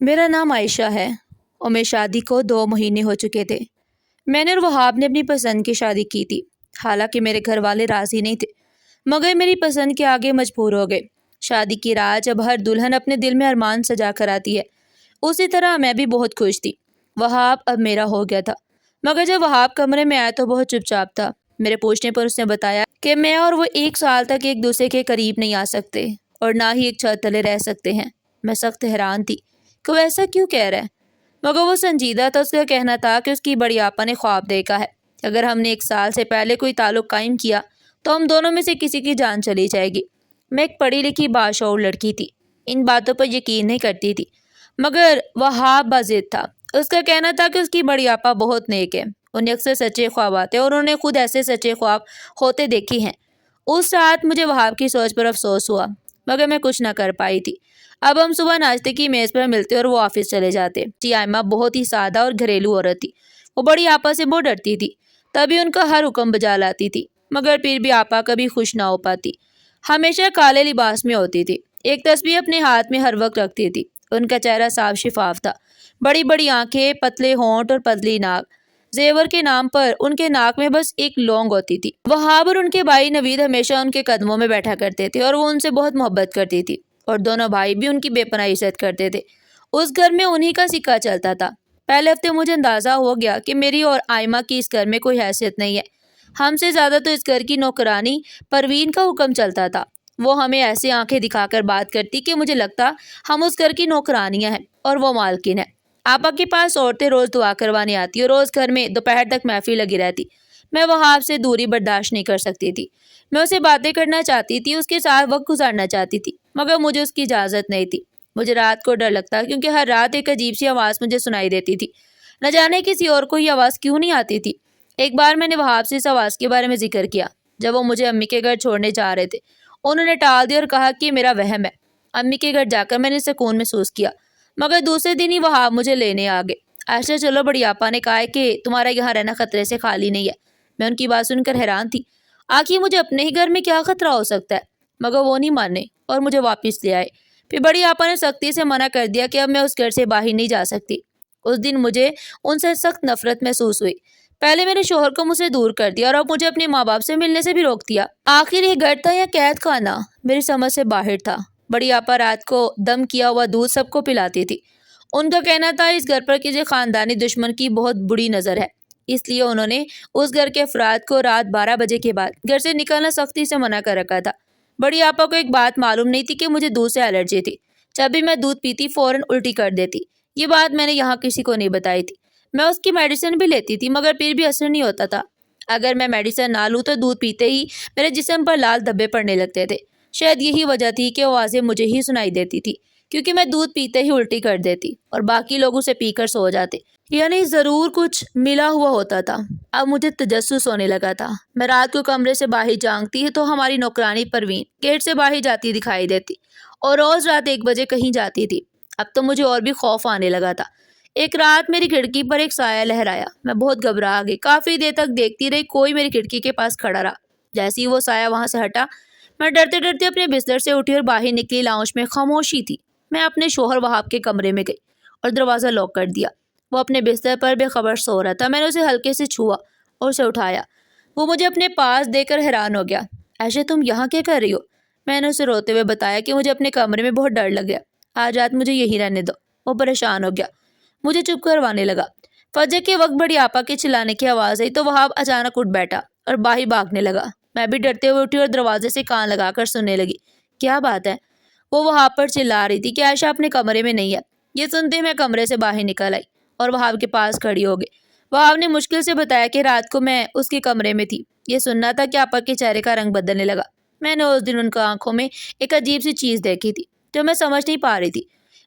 میرا نام عائشہ ہے اور میری شادی کو 2 مہینے ہو چکے تھے۔ میں نے اور وہاب نے اپنی پسند کی شادی کی تھی، حالانکہ میرے گھر والے راضی نہیں تھے، مگر میری پسند کے آگے مجبور ہو گئے۔ شادی کی رات جب ہر دلہن اپنے دل میں ارمان سجا کر آتی ہے، اسی طرح میں بھی بہت خوش تھی۔ وہاب اب میرا ہو گیا تھا، مگر جب وہاب کمرے میں آیا تو بہت چپ چاپ تھا۔ میرے پوچھنے پر اس نے بتایا کہ میں اور وہ 1 سال تک ایک دوسرے کے قریب نہیں آ سکتے اور نہ ہی ایک چھت تلے رہ سکتے ہیں۔ میں سخت حیران تھی کہ وہ ایسا کیوں کہہ رہا ہے، مگر وہ سنجیدہ تھا۔ اس کا کہنا تھا کہ اس کی بڑی آپا نے خواب دیکھا ہے کہ اگر ہم نے 1 سال سے پہلے کوئی تعلق قائم کیا تو ہم دونوں میں سے کسی کی جان چلی جائے گی۔ میں ایک پڑھی لکھی باشعور لڑکی تھی، ان باتوں پر یقین نہیں کرتی تھی، مگر وہاب باضد تھا۔ اس کا کہنا تھا کہ اس کی بڑی آپا بہت نیک ہے، انہیں اکثر سچے خواب آتے ہیں اور انہوں نے خود ایسے سچے خواب ہوتے دیکھے ہیں۔ اس رات مجھے وہاب کی سوچ پر افسوس ہوا، مگر میں کچھ نہ کر پائی تھی۔ اب ہم صبح ناشتے کی میز پر ملتے اور وہ آفس چلے جاتے۔ آئمہ بہت ہی سادہ اور گھریلو عورت تھی، وہ بڑی آپا سے بہت ڈرتی تھی، تبھی ان کا ہر حکم بجا لاتی تھی، مگر پھر بھی آپا کبھی خوش نہ ہو پاتی۔ ہمیشہ کالے لباس میں ہوتی تھی، ایک تسبیح اپنے ہاتھ میں ہر وقت رکھتی تھی۔ ان کا چہرہ صاف شفاف تھا، بڑی بڑی آنکھیں، پتلے ہونٹ اور پتلی ناک۔ زیور کے نام پر ان کے ناک میں بس ایک لونگ ہوتی تھی۔ وہاب اور ان کے بھائی نوید ہمیشہ ان کے قدموں میں بیٹھا کرتے تھے اور وہ ان سے بہت محبت کرتی تھی، اور دونوں بھائی بھی ان کی بے پناہ عزت کرتے تھے۔ اس گھر میں انہی کا سکہ چلتا تھا۔ پہلے ہفتے مجھے اندازہ ہو گیا کہ میری اور آئمہ کی اس گھر میں کوئی حیثیت نہیں ہے۔ ہم سے زیادہ تو اس گھر کی نوکرانی پروین کا حکم چلتا تھا۔ وہ ہمیں ایسے آنکھیں دکھا کر بات کرتی کہ مجھے لگتا ہم اس گھر کی نوکرانیاں ہیں اور وہ مالکن ہے۔ آپا کے پاس عورتیں روز دعا کروانے آتی اور روز گھر میں دوپہر تک محفل لگی رہتی۔ میں وہاب سے دوری برداشت نہیں کر سکتی تھی، میں اسے باتیں کرنا چاہتی تھی، اس کے ساتھ وقت گزارنا چاہتی تھی، مگر مجھے اس کی اجازت نہیں تھی۔ مجھے رات کو ڈر لگتا کیونکہ ہر رات ایک عجیب سی آواز مجھے سنائی دیتی تھی، نہ جانے کسی اور کو یہ آواز کیوں نہیں آتی تھی۔ ایک بار میں نے وہاب سے اس آواز کے بارے میں ذکر کیا جب وہ مجھے امی کے گھر چھوڑنے جا رہے تھے۔ انہوں نے ٹال دیا اور کہا کہ یہ میرا وہم ہے۔ امی کے گھر جا کر میں نے سکون محسوس کیا، مگر دوسرے دن ہی وہاب مجھے لینے آ گئے۔ عائشہ چلو، بڑی آپا نے کہا ہے کہ تمہارا یہاں رہنا خطرے سے خالی نہیں ہے۔ میں ان کی بات سن کر حیران تھی، آخر مجھے اپنے ہی گھر میں کیا خطرہ ہو سکتا ہے، مگر وہ نہیں مانے اور مجھے واپس لے آئے۔ پھر بڑی آپا نے سختی سے منع کر دیا کہ اب میں اس گھر سے باہر نہیں جا سکتی۔ اس دن مجھے ان سے سخت نفرت محسوس ہوئی۔ پہلے میرے شوہر کو مجھ سے دور کر دیا اور اب مجھے اپنے ماں باپ سے ملنے سے بھی روک دیا۔ آخر یہ گھر تھا یا قید خانہ، میری سمجھ سے باہر تھا۔ بڑی آپا رات کو دم کیا ہوا دودھ سب کو پلاتی تھی۔ ان کا کہنا تھا اس گھر پر کسی خاندانی دشمن کی بہت بری نظر ہے، اس لیے انہوں نے اس گھر کے افراد کو رات 12 بجے کے بعد گھر سے نکلنا سختی سے منع کر رکھا تھا۔ بڑی آپا کو ایک بات معلوم نہیں تھی کہ مجھے دودھ سے الرجی تھی۔ جب بھی میں دودھ پیتی فوراً الٹی کر دیتی۔ یہ بات میں نے یہاں کسی کو نہیں بتائی تھی۔ میں اس کی میڈیسن بھی لیتی تھی، مگر پھر بھی اثر نہیں ہوتا تھا۔ اگر میں میڈیسن نہ لوں تو دودھ پیتے ہی میرے جسم پر لال دھبے پڑنے لگتے تھے۔ شاید یہی وجہ تھی کہ آوازیں مجھے ہی سنائی دیتی تھی، کیونکہ میں دودھ پیتے ہی الٹی کر دیتی اور باقی لوگ اسے پی کر سو جاتے، یعنی ضرور کچھ ملا ہوا ہوتا تھا۔ اب مجھے تجسس ہونے لگا تھا۔ میں رات کو کمرے سے باہر جھانکتی تو ہماری نوکرانی پروین گیٹ سے باہر جاتی دکھائی دیتی اور روز رات 1 بجے کہیں جاتی تھی۔ اب تو مجھے اور بھی خوف آنے لگا تھا۔ ایک رات میری کھڑکی پر ایک سایہ لہرایا، میں بہت گھبرا گئی، کافی دیر تک دیکھتی رہی، کوئی میری کھڑکی کے پاس کھڑا رہا۔ جیسے ہی وہ سایہ وہاں سے ہٹا، میں ڈرتے ڈرتے اپنے بستر سے اٹھی اور باہر نکلی۔ لاؤنج میں خاموشی تھی۔ میں اپنے شوہر وہاب کے کمرے میں گئی اور دروازہ لاک کر دیا۔ وہ اپنے بستر پر بے خبر سو رہا تھا۔ میں نے اسے ہلکے سے چھوا اور اسے اٹھایا۔ وہ مجھے اپنے پاس دیکھ کر حیران ہو گیا۔ عائشہ تم یہاں کیا کر رہی ہو؟ میں نے اسے روتے ہوئے بتایا کہ مجھے اپنے کمرے میں بہت ڈر لگ گیا، آج رات مجھے یہی رہنے دو۔ وہ پریشان ہو گیا، مجھے چپ کروانے لگا۔ فجر کے وقت بڑی آپا کے چلانے کی آواز آئی تو وہاب اچانک اٹھ بیٹھا اور باہر بھاگنے لگا۔ میں بھی ڈرتے ہوئے اٹھی اور دروازے سے کان لگا کر سننے لگی۔ کیا بات ہے؟ وہ وہاب پر چلا رہی تھی کہ عائشہ اپنے کمرے میں نہیں ہے۔ یہ سنتے میں کمرے سے باہر نکل آئی اور وہاب کے پاس کھڑی ہو گئی۔ وہاب نے مشکل سے بتایا کہ رات کو میں اس کے کمرے میں تھی۔ یہ سننا تھا کہ آپا کے چہرے کا رنگ بدلنے لگا۔ میں نے اس دن ان کی آنکھوں میں ایک عجیب سی چیز دیکھی تھی جو میں سمجھ نہیں پا رہی تھی۔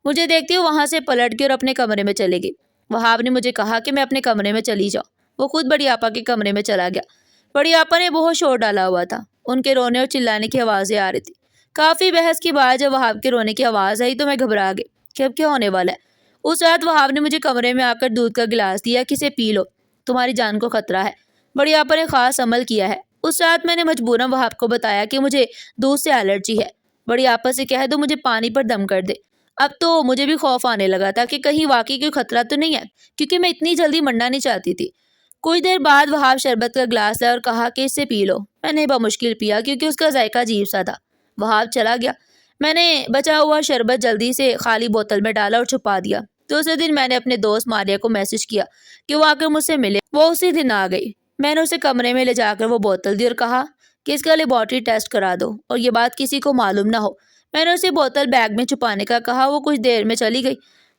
مجھے دیکھتی ہوئے وہاں سے پلٹ گئی اور اپنے کمرے میں چلے گئی۔ وہاب نے مجھے کہا کہ میں اپنے کمرے میں چلی جاؤں۔ وہ خود بڑی آپا کے کمرے میں چلا گیا۔ بڑی آپا نے بہت شور ڈالا ہوا تھا، ان کے رونے اور چلانے کی آوازیں آ رہی تھی۔ کافی بحث کے بعد جب وہاب کے رونے کی آواز آئی تو میں گھبرا گئی کہ اب کیا ہونے والا ہے۔ اس رات وہاب نے مجھے کمرے میں آ کر دودھ کا گلاس دیا کہ اسے پی لو، تمہاری جان کو خطرہ ہے۔ بڑی آپا نے خاص عمل کیا ہے۔ اس رات میں نے مجبوراً وہاب کو بتایا کہ مجھے دودھ سے الرجی ہے۔ بڑی آپا سے کہہ دو مجھے پانی پر دم کر دے۔ اب تو مجھے بھی خوف آنے لگا تھا کہ کہیں واقعی کوئی خطرہ تو نہیں ہے، کیونکہ میں اتنی جلدی مرنا نہیں چاہتی تھی۔ کچھ دیر بعد وہاب شربت کا گلاس لیا اور کہا کہ اسے پی لو۔ میں نے بمشکل پیا کیونکہ اس کا ذائقہ عجیب سا تھا۔ وہاب چلا گیا۔ میں نے بچا ہوا شربت جلدی سے خالی بوتل میں ڈالا اور چھپا دیا۔ دوسرے دن میں نے اپنے دوست ماریہ کو میسج کیا کہ وہ آ کر مجھ سے ملے۔ وہ اسی دن آ گئی۔ میں نے اسے کمرے میں لے جا کر وہ بوتل دی اور کہا کہ اس کا لیبارٹری ٹیسٹ کرا دو اور یہ بات کسی کو معلوم نہ ہو۔ میں نے اسے بوتل بیگ میں چھپانے کا کہا۔ وہ کچھ دیر میں چلی گئی۔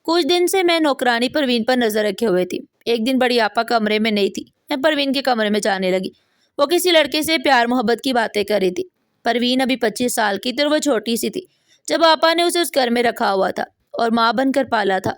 کچھ دن سے میں نوکرانی پروین پر نظر رکھے ہوئے تھی۔ ایک دن بڑی آپا کمرے میں نہیں تھی۔ میں پروین کے کمرے میں جانے لگی۔ وہ کسی لڑکے سے پیار محبت کی باتیں کر رہی تھی۔ پروین ابھی 25 سال کی تھی اور وہ چھوٹی سی تھی جب آپا نے اسے اس گھر میں رکھا ہوا تھا اور ماں بن کر پالا تھا۔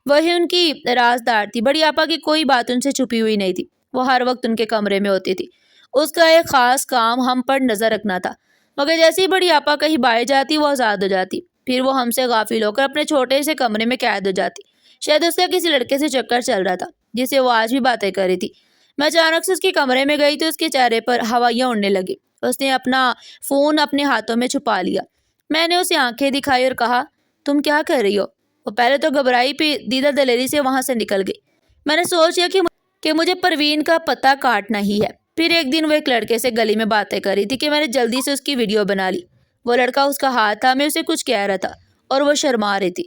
وہی ان کی رازدار تھی۔ بڑی آپا کی کوئی بات ان سے چھپی ہوئی نہیں تھی۔ وہ ہر وقت ان کے کمرے میں ہوتی تھی۔ اس کا ایک خاص کام ہم پر نظر رکھنا تھا، مگر جیسے ہی بڑی آپا کہیں باہر جاتی وہ آزاد ہو جاتی۔ پھر وہ ہم سے غافل ہو کر اپنے چھوٹے سے کمرے میں قید ہو جاتی۔ شاید اس کا کسی لڑکے سے چکر چل رہا تھا جس سے وہ آج بھی باتیں کر رہی تھی۔ میں اچانک سے اس کے کمرے میں گئی تو اس کے چہرے پر ہوائیاں اڑنے لگی۔ اس نے اپنا فون اپنے ہاتھوں میں چھپا لیا۔ میں نے اسے آنکھیں دکھائی اور کہا تم کیا کر رہی ہو؟ وہ پہلے تو گھبرائی، پھر دیدہ دلیری سے وہاں سے نکل گئی۔ میں نے سوچ لیا کہ مجھے پروین کا پتہ کاٹنا ہی ہے۔ پھر ایک دن وہ ایک لڑکے سے گلی میں باتیں کر رہی تھی کہ میں نے جلدی سے اس کی ویڈیو بنا لی۔ وہ لڑکا اس کا ہاتھ تھا۔ میں اسے کچھ کہہ رہا تھا اور وہ شرما رہی تھی۔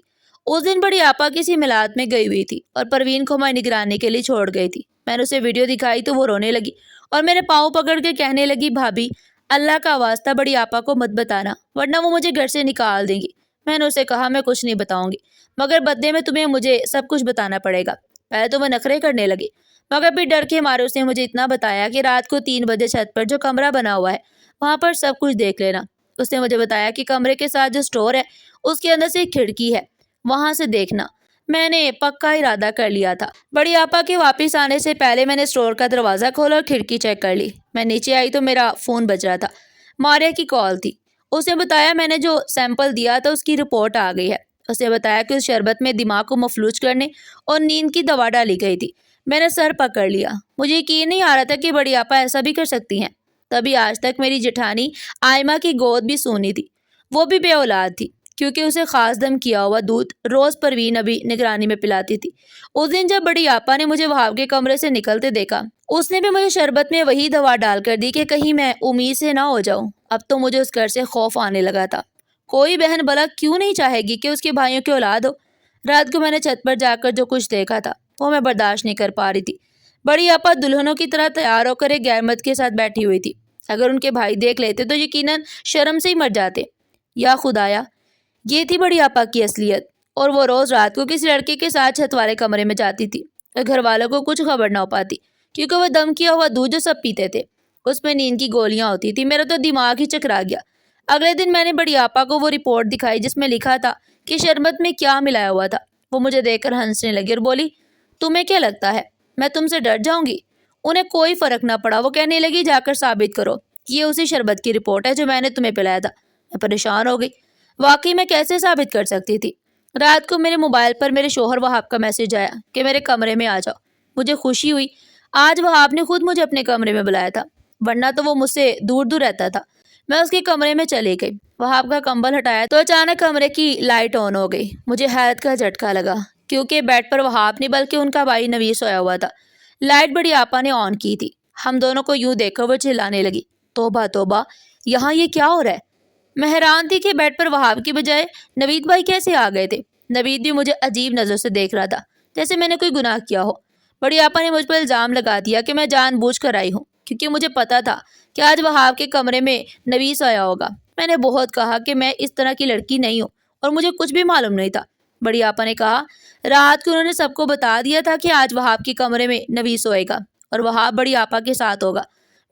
اس دن بڑی آپا کسی میلاد میں گئی ہوئی تھی اور پروین کو ہماری نگرانی کے لیے چھوڑ گئی تھی۔ میں نے اسے ویڈیو دکھائی تو وہ رونے لگی اور میرے پاؤں پکڑ کے کہنے لگی بھابھی اللہ کا واسطہ بڑی آپا کو مت بتانا ورنہ وہ مجھے گھر سے نکال دیں گی۔ میں نے اسے کہا میں کچھ نہیں بتاؤں گی، مگر بدلے میں تمہیں مجھے سب کچھ بتانا پڑے گا۔ پہلے تو وہ نخرے کرنے لگی، مگر پھر ڈر کے مارے اس نے مجھے اتنا بتایا کہ رات کو 3 بجے چھت پر جو کمرہ بنا ہوا ہے وہاں پر سب کچھ دیکھ لینا۔ اس نے مجھے بتایا کہ کمرے کے ساتھ جو سٹور ہے اس کے اندر سے ایک کھڑکی ہے، وہاں سے دیکھنا۔ میں نے پکا ارادہ کر لیا تھا۔ بڑی آپا کے واپس آنے سے پہلے میں نے سٹور کا دروازہ کھولا اور کھڑکی چیک کر لی۔ میں نیچے آئی تو میرا فون بج رہا تھا۔ ماریہ کی کال تھی۔ اس نے بتایا میں نے جو سیمپل دیا تھا اس کی رپورٹ آ گئی ہے۔ اس نے بتایا کہ اس شربت میں دماغ کو مفلوج کرنے اور نیند کی دوا ڈالی گئی تھی۔ میں نے سر پکڑ لیا۔ مجھے یقین نہیں آ رہا تھا کہ بڑی آپا ایسا بھی کر سکتی ہیں۔ تبھی آج تک میری جٹھانی آئمہ کی گود بھی سونی تھی۔ وہ بھی بے اولاد تھی کیونکہ اسے خاص دم کیا ہوا دودھ روز پروین ابھی نگرانی میں پلاتی تھی۔ اس دن جب بڑی آپا نے مجھے وہاب کے کمرے سے نکلتے دیکھا اس نے بھی مجھے شربت میں وہی دوا ڈال کر دی کہ کہیں میں امید سے نہ ہو جاؤں۔ اب تو مجھے اس گھر سے خوف آنے لگا تھا۔ کوئی بہن بھلا کیوں نہیں چاہے گی کہ اس کے بھائیوں کی اولاد ہو؟ رات کو میں نے چھت پر جا کر جو کچھ دیکھا تھا وہ میں برداشت نہیں کر پا رہی تھی۔ بڑی آپا دلہنوں کی طرح تیار ہو کر ایک غیر مرد کے ساتھ بیٹھی ہوئی تھی۔ اگر ان کے بھائی دیکھ لیتے تو یقیناً شرم سے ہی مر جاتے۔ یا خدایا، یہ تھی بڑی آپا کی اصلیت۔ اور وہ روز رات کو کسی لڑکے کے ساتھ چھت والے کمرے میں جاتی تھی اور گھر والوں کو کچھ خبر نہ ہو پاتی کیونکہ وہ دم کیا ہوا دودھ جو سب پیتے تھے اس میں نیند کی گولیاں ہوتی تھی۔ میرا تو دماغ ہی چکرا گیا۔ اگلے دن میں نے بڑی آپا کو وہ رپورٹ دکھائی جس میں لکھا تھا کہ شربت میں کیا ملایا ہوا تھا۔ وہ مجھے دیکھ کر ہنسنے لگی اور بولی تمہیں کیا لگتا ہے میں تم سے ڈر جاؤں گی؟ انہیں کوئی فرق نہ پڑا۔ وہ کہنے لگی جا کر ثابت کرو کہ یہ اسی شربت کی رپورٹ ہے جو میں نے تمہیں پلایا تھا۔ میں پریشان ہو گئی۔ واقعی میں کیسے ثابت کر سکتی تھی؟ رات کو میرے موبائل پر میرے شوہر وہاب کا میسج آیا کہ میرے کمرے میں آ جاؤ۔ مجھے خوشی ہوئی۔ آج وہاب نے خود مجھے اپنے کمرے میں بلایا تھا، ورنہ تو وہ مجھ سے دور دور رہتا تھا۔ میں اس کے کمرے میں چلی گئی۔ وہاب کا کمبل ہٹایا تو اچانک کمرے کی لائٹ آن ہو گئی۔ مجھے حیرت کا جھٹکا لگا کیونکہ بیڈ پر وہاب نہیں بلکہ ان کا بھائی نوید سویا ہوا تھا۔ لائٹ بڑی آپا نے آن کی تھی۔ ہم دونوں کو یوں دیکھ کر وہ چلانے لگی توبہ توبہ، یہاں یہ کیا ہو رہا ہے؟ میں حیران تھی کہ بیڈ پر وہاب کی بجائے نوید بھائی کیسے آ گئے تھے۔ نوید بھی مجھے عجیب نظر سے دیکھ رہا تھا جیسے میں نے کوئی گناہ کیا ہو۔ بڑی آپا نے مجھ پر الزام لگا دیا کہ میں جان بوجھ کر آئی ہوں کیونکہ مجھے پتا تھا کہ آج وہاب کے کمرے میں نوید سویا ہوگا۔ میں نے بہت کہا کہ میں اس طرح کی لڑکی نہیں ہوں اور مجھے کچھ بھی معلوم نہیں تھا۔ بڑی آپا نے کہا رات کو انہوں نے سب کو بتا دیا تھا کہ آج وہاب کے کمرے میں نوید سوئے گا اور وہاب بڑی آپا کے ساتھ ہوگا۔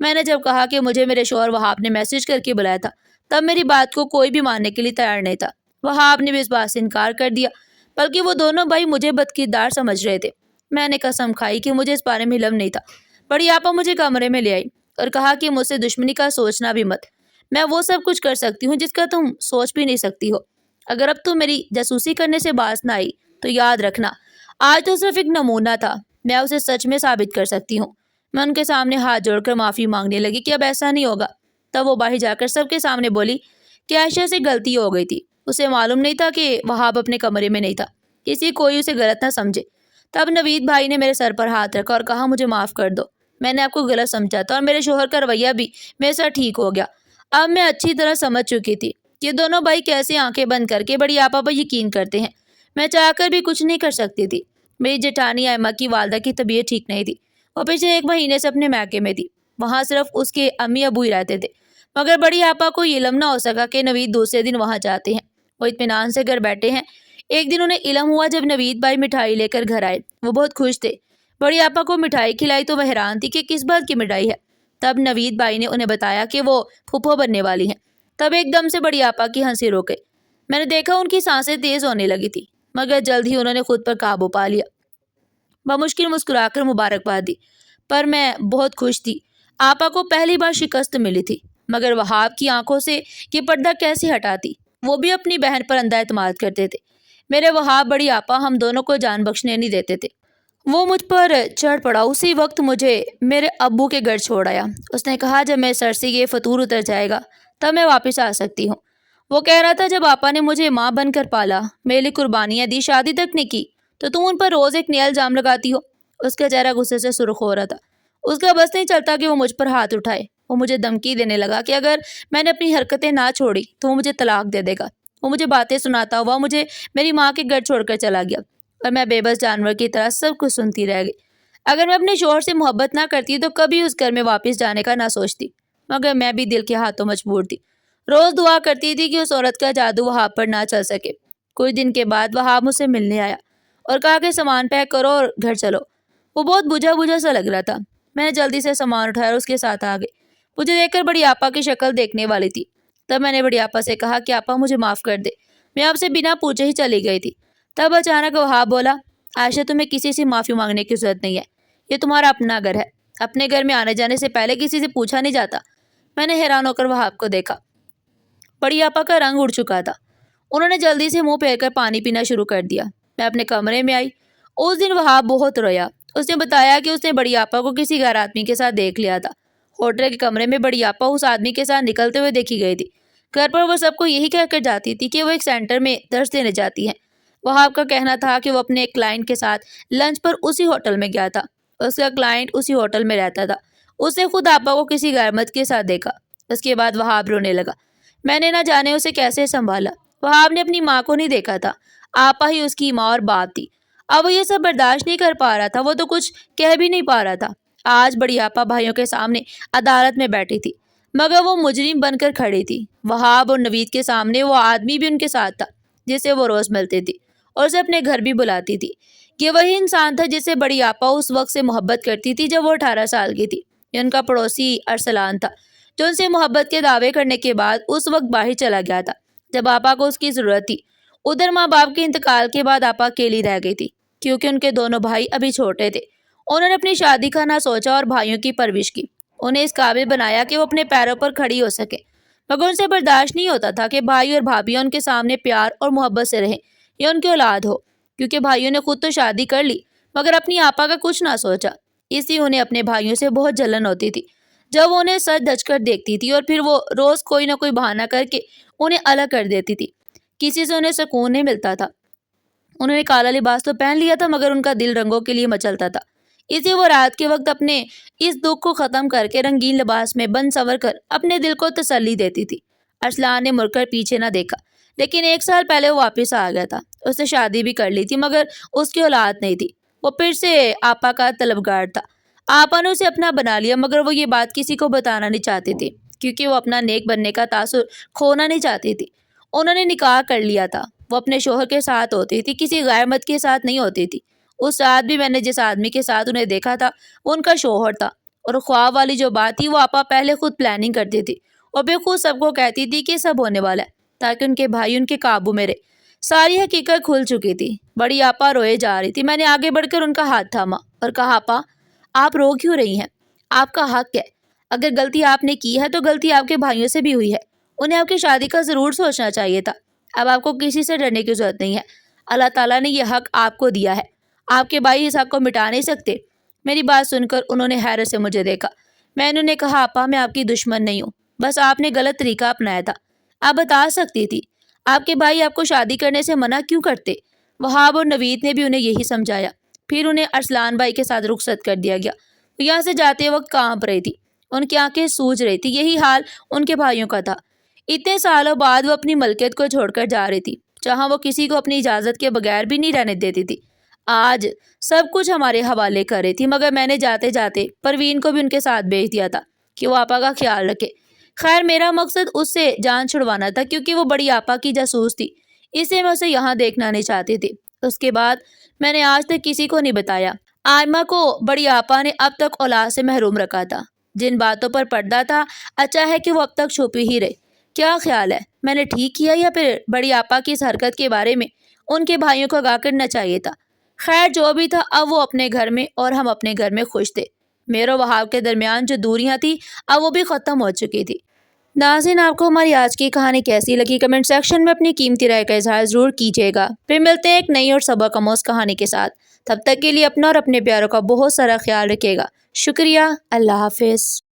میں نے جب کہا کہ مجھے میرے شوہر وہاب نے میسج کر کے بلایا تھا تب میری بات کو کوئی بھی ماننے کے لیے تیار نہیں تھا۔ وہاب نے بھی اس بات سے انکار کر دیا، بلکہ وہ دونوں بھائی مجھے بدکردار سمجھ رہے تھے۔ میں نے قسم کھائی کہ مجھے اس بارے میں علم نہیں تھا۔ بڑی آپا مجھے کمرے میں لے آئی اور کہا کہ مجھ سے دشمنی کا سوچنا بھی مت۔ میں وہ سب کچھ کر سکتی ہوں جس کا تم سوچ بھی نہیں سکتی ہو۔ اگر اب تم میری جاسوسی کرنے سے باز نہ آئی تو یاد رکھنا آج تو صرف ایک نمونہ تھا، میں اسے سچ میں ثابت کر سکتی ہوں۔ میں ان کے سامنے ہاتھ جوڑ کر معافی مانگنے لگی کہ اب ایسا نہیں ہوگا۔ تب وہ باہر جا کر سب کے سامنے بولی کہ عائشہ سے غلطی ہو گئی تھی، اسے معلوم نہیں تھا کہ وہاب اپنے کمرے میں نہیں تھا، کسی کوئی اسے غلط نہ سمجھے۔ تب نوید بھائی نے میرے سر پر ہاتھ رکھا اور کہا مجھے معاف کر دو، میں نے آپ کو غلط سمجھا تھا اور میرے شوہر کا رویہ بھی میرے ساتھ ٹھیک ہو گیا۔ اب میں اچھی طرح سمجھ چکی تھی کہ دونوں بھائی کیسے آنکھیں بند کر کے بڑی آپا پر یقین کرتے ہیں۔ میں چاہ کر بھی کچھ نہیں کر سکتی تھی۔ میری جیٹھانی ایما کی والدہ کی طبیعت ٹھیک نہیں تھی، وہ پچھلے 1 مہینے سے اپنے میکے میں تھی، وہاں صرف اس کے امی ابو ہی رہتے تھے، مگر بڑی آپا کو یہ علم نہ ہو سکا کہ نوید دوسرے دن وہاں جاتے ہیں۔ وہ اطمینان سے گھر بیٹھے ہیں۔ ایک دن انہیں علم ہوا جب نوید بھائی مٹھائی لے کر گھر آئے، وہ بہت خوش تھے۔ بڑی آپا کو مٹھائی کھلائی تو وہ حیران تھی کہ کس بات کی مٹھائی ہے۔ تب نوید بھائی نے انہیں بتایا کہ وہ پھوپھو بننے والی ہیں۔ تب ایک دم سے بڑی آپا کی ہنسی رک گئی۔ میں نے دیکھا ان کی سانسیں تیز ہونے لگی تھی، مگر جلد ہی انہوں نے خود پر قابو پا لیا۔ بمشکل مسکرا کر مبارکباد دی، پر میں بہت خوش تھی۔ آپا کو پہلی بار شکست ملی تھی، مگر وہاب کی آنکھوں سے یہ پردہ کیسے ہٹاتی؟ وہ بھی اپنی بہن پر اندھا اعتماد کرتے تھے۔ میرے وہاب بڑی آپا ہم دونوں کو جان بخشنے نہیں دیتے تھے۔ وہ مجھ پر چڑھ پڑا، اسی وقت مجھے میرے ابو کے گھر چھوڑ آیا۔ اس نے کہا جب میرے سر سے یہ فطور اتر جائے گا تب میں واپس آ سکتی ہوں۔ وہ کہہ رہا تھا جب آپا نے مجھے ماں بن کر پالا، میرے لیے قربانیاں دی، شادی تک نہیں کی، تو تم ان پر روز ایک نیا الزام لگاتی ہو۔ اس کا چہرہ غصے سے سرخ ہو رہا تھا۔ اس کا بس نہیں چلتا کہ وہ مجھ پر ہاتھ اٹھائے۔ وہ مجھے دھمکی دینے لگا کہ اگر میں نے اپنی حرکتیں نہ چھوڑی تو وہ مجھے طلاق دے دے گا۔ وہ مجھے باتیں سناتا ہوا مجھے میری ماں کے گھر چھوڑ کر چلا گیا، اور میں بے بس جانور کی طرح سب کچھ سنتی رہ گئی۔ اگر میں اپنے شوہر سے محبت نہ کرتی تو کبھی اس گھر میں واپس جانے کا نہ سوچتی، مگر میں بھی دل کے ہاتھوں مجبور تھی۔ روز دعا کرتی تھی کہ اس عورت کا جادو وہاب پر نہ چل سکے۔ کچھ دن کے بعد وہاب مجھ سے ملنے آیا اور کہا کہ سامان پیک کرو اور گھر چلو۔ وہ بہت بجھا بجھا سا لگ رہا تھا۔ میں نے جلدی سے سامان اٹھایا اور اس کے ساتھ آ گئی۔ مجھے دیکھ کر بڑی آپا کی شکل دیکھنے والی تھی۔ تب میں نے بڑی آپا سے کہا کہ آپا مجھے معاف کر دے، میں آپ سے بنا پوچھے ہی چلی گئی تھی۔ تب اچانک وہاب بولا عائشہ تمہیں کسی سے معافی مانگنے کی ضرورت نہیں ہے، یہ تمہارا اپنا گھر ہے، اپنے گھر میں آنے جانے سے پہلے کسی سے پوچھا نہیں جاتا۔ میں نے حیران ہو کر وہاب کو دیکھا۔ بڑی آپا کا رنگ اڑ چکا تھا، انہوں نے جلدی سے منہ پھیر کر پانی پینا شروع کر دیا۔ میں اپنے کمرے میں آئی۔ اس دن وہاب بہت رویا۔ اس نے بتایا کہ اس نے بڑی آپا کو کسی غیر آدمی کے ساتھ دیکھ لیا تھا۔ ہوٹل کے کمرے میں بڑی آپا اس آدمی کے ساتھ نکلتے ہوئے دیکھی گئی تھی۔ گھر پر وہ سب کو یہی کہہ کر جاتی تھی کہ وہ ایک سینٹر میں درس دینے جاتی ہیں۔ وہاب کا کہنا تھا کہ وہ اپنے ایک کلائنٹ کے ساتھ لنچ پر اسی ہوٹل میں گیا تھا۔ اس کا کلائنٹ اسی ہوٹل میں رہتا تھا۔ اس نے خود آپا کو کسی غیر مرد کے ساتھ دیکھا۔ اس کے بعد وہاب رونے لگا۔ میں نے نہ جانے اسے کیسے سنبھالا۔ وہاب نے اپنی ماں کو نہیں دیکھا تھا، آپا ہی اس کی ماں اور باپ تھی۔ اب وہ یہ سب برداشت نہیں کر پا رہا تھا، وہ تو کچھ کہہ بھی نہیں پا رہا تھا۔ آج بڑی آپا بھائیوں کے سامنے عدالت میں بیٹھی تھی، مگر وہ مجرم بن کر کھڑی تھی۔ وہاب اور نوید کے سامنے وہ آدمی بھی ان کے ساتھ تھا جس سے وہ روز ملتی تھی اور اسے اپنے گھر بھی بلاتی تھی۔ یہ وہی انسان تھا جس سے بڑی آپا اس وقت سے محبت کرتی تھی جب وہ 18 سال کی تھی۔ یہ ان کا پڑوسی ارسلان تھا جو ان سے محبت کے دعوے کرنے کے بعد اس وقت باہر چلا گیا تھا جب آپا کو اس کی ضرورت تھی۔ ادھر ماں باپ کے انتقال کے بعد آپا اکیلی رہ گئی تھی کیونکہ ان کے دونوں بھائی ابھی چھوٹے تھے۔ انہوں نے اپنی شادی کا نہ سوچا اور بھائیوں کی پرورش کی، انہیں اس قابل بنایا کہ وہ اپنے پیروں پر کھڑی ہو سکے، مگر ان سے برداشت نہیں ہوتا تھا کہ بھائی اور بھابیاں ان کے سامنے پیار اور محبت سے رہیں یا ان کی اولاد ہو، کیونکہ بھائیوں نے خود تو شادی کر لی مگر اپنی آپا کا کچھ نہ سوچا۔ اس لیے انہیں اپنے بھائیوں سے بہت جلن ہوتی تھی جب وہ انہیں سچ دھج کر دیکھتی تھی، اور پھر وہ روز کوئی نہ کوئی بہانہ کر کے انہیں الگ کر دیتی تھی۔ کسی سے انہیں سکون نہیں ملتا تھا۔ انہوں نے کالا لباس تو پہن لیا تھا مگر ان کا دل رنگوں کے لیے مچلتا تھا، اس لیے وہ رات کے وقت اپنے اس دکھ کو ختم کر کے رنگین لباس میں بند سنور کر اپنے دل کو تسلی دیتی تھی۔ ارسلان نے مڑ کر پیچھے نہ دیکھا، لیکن 1 سال پہلے وہ واپس آ گیا تھا۔ اس نے شادی بھی کر لی تھی مگر اس کی اولاد نہیں تھی۔ وہ پھر سے آپا کا طلبگار تھا۔ آپا نے اسے اپنا بنا لیا مگر وہ یہ بات کسی کو بتانا نہیں چاہتی تھی کیونکہ وہ اپنا نیک بننے کا تاثر کھونا نہیں چاہتی تھی۔ انہوں نے نکاح کر لیا تھا، وہ اپنے شوہر کے ساتھ ہوتی تھی، کسی غیر مرد کے ساتھ نہیں ہوتی تھی۔ اس رات بھی میں نے جس آدمی کے ساتھ انہیں دیکھا تھا وہ ان کا شوہر تھا، اور خواب والی جو بات تھی وہ آپا پہلے خود پلاننگ کرتی تھی اور پھر خود سب کو کہتی تھی کہ سب ہونے والا ہے تاکہ ان کے بھائی ان کے قابو میں رہے۔ ساری حقیقت کھل چکی تھی۔ بڑی آپا روئے جا رہی تھی۔ میں نے آگے بڑھ کر ان کا ہاتھ تھاما اور کہا آپا آپ رو کیوں رہی ہیں؟ آپ کا حق ہے، اگر غلطی آپ نے کی ہے تو غلطی آپ کے بھائیوں سے بھی ہوئی ہے، انہیں آپ کی شادی کا ضرور سوچنا چاہیے تھا۔ اب آپ کو کسی سے ڈرنے کی ضرورت نہیں ہے، اللہ تعالیٰ نے یہ حق آپ کو دیا ہے، آپ کے بھائی اس حق کو مٹا نہیں سکتے۔ میری بات سن کر انہوں نے حیرت سے مجھے دیکھا۔ میں نے انہیں کہا آپا میں آپ کی دشمن نہیں ہوں، بس آپ نے غلط طریقہ اپنایا تھا، آپ بتا سکتی تھی، آپ کے بھائی آپ کو شادی کرنے سے منع کیوں کرتے؟ وہاب اور نوید نے بھی انہیں یہی سمجھایا۔ پھر انہیں ارسلان بھائی کے ساتھ رخصت کر دیا گیا۔ وہ یہاں سے جاتے وقت کانپ رہی تھی، ان کی آنکھیں سوج رہی تھی۔ یہی حال ان کے بھائیوں کا تھا۔ اتنے سالوں بعد وہ اپنی ملکیت کو چھوڑ کر جا رہی تھی، جہاں وہ کسی کو اپنی اجازت کے بغیر بھی نہیں رہنے دیتی تھی۔ آج سب کچھ ہمارے حوالے کر رہی تھی، مگر میں نے جاتے جاتے پروین کو بھی ان کے ساتھ بھیج دیا تھا کہ وہ آپا کا خیال رکھے۔ خیر میرا مقصد اس سے جان چھڑوانا تھا، کیونکہ وہ بڑی آپا کی جاسوس تھی، اس لیے میں اسے یہاں دیکھنا نہیں چاہتی تھی۔ اس کے بعد میں نے آج تک کسی کو نہیں بتایا۔ آئمہ کو بڑی آپا نے اب تک اولاد سے محروم رکھا تھا۔ جن باتوں پر پردہ تھا، اچھا ہے کہ وہ اب تک چھپی ہی رہے۔ کیا خیال ہے، میں نے ٹھیک کیا یا پھر بڑی آپا کی اس حرکت کے بارے میں ان کے بھائیوں کو آگاہ کرنا چاہیے تھا؟ خیر جو بھی تھا، اب وہ اپنے گھر میں اور ہم اپنے گھر میں خوش تھے۔ میرے و وہاب کے درمیان جو دوریاں تھیں اب وہ بھی ختم ہو چکی تھی۔ ناظرین، آپ کو ہماری آج کی کہانی کیسی لگی؟ کمنٹ سیکشن میں اپنی قیمتی رائے کا اظہار ضرور کیجیے گا۔ پھر ملتے ہیں ایک نئی اور سبق آموز کہانی کے ساتھ۔ تب تک کے لیے اپنا اور اپنے پیاروں کا بہت سارا خیال رکھیے گا۔ شکریہ۔ اللہ حافظ۔